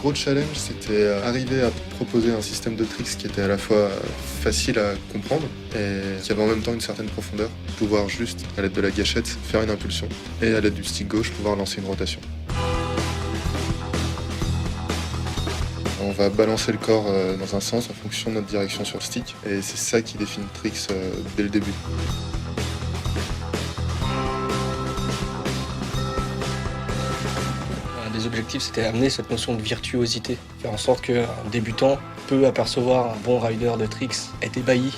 gros challenge, c'était arriver à proposer un système de tricks qui était à la fois facile à comprendre et qui avait en même temps une certaine profondeur. Pouvoir juste, à l'aide de la gâchette, faire une impulsion et à l'aide du stick gauche, pouvoir lancer une rotation. On va balancer le corps dans un sens en fonction de notre direction sur le stick et c'est ça qui définit le tricks dès le début. Un des objectifs, c'était amener cette notion de virtuosité, faire en sorte qu'un débutant peut apercevoir un bon rider de tricks, être ébahi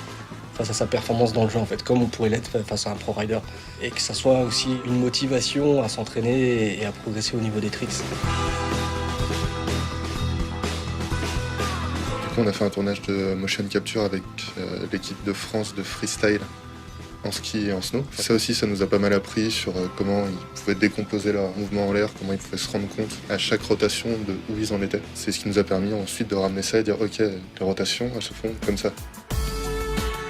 face à sa performance dans le jeu, en fait, comme on pourrait l'être face à un pro rider. Et que ça soit aussi une motivation à s'entraîner et à progresser au niveau des tricks. Du coup, on a fait un tournage de motion capture avec l'équipe de France de freestyle en ski et en snow. Ça aussi, ça nous a pas mal appris sur comment ils pouvaient décomposer leur mouvement en l'air, comment ils pouvaient se rendre compte à chaque rotation de où ils en étaient. C'est ce qui nous a permis ensuite de ramener ça et dire ok, les rotations, elles se font comme ça.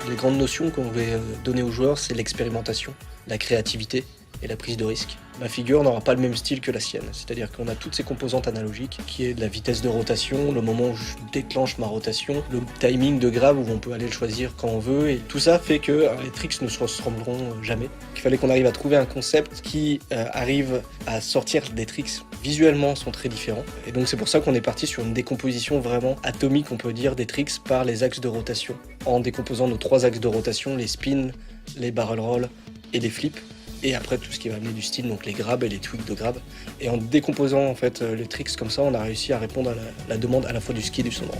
Les grandes notions qu'on veut donner aux joueurs, c'est l'expérimentation, la créativité et la prise de risque. Ma figure n'aura pas le même style que la sienne, c'est-à-dire qu'on a toutes ces composantes analogiques, qui est de la vitesse de rotation, le moment où je déclenche ma rotation, le timing de grab où on peut aller le choisir quand on veut, et tout ça fait que les tricks ne se ressembleront jamais. Il fallait qu'on arrive à trouver un concept qui arrive à sortir des tricks visuellement sont très différents, et donc c'est pour ça qu'on est parti sur une décomposition vraiment atomique, on peut dire, des tricks par les axes de rotation, en décomposant nos 3 axes de rotation, les spins, les barrel rolls et les flips. Et après tout ce qui va amener du style, donc les grabs et les tweaks de grab. Et en décomposant en fait les tricks comme ça, on a réussi à répondre à la demande à la fois du ski et du snowboard.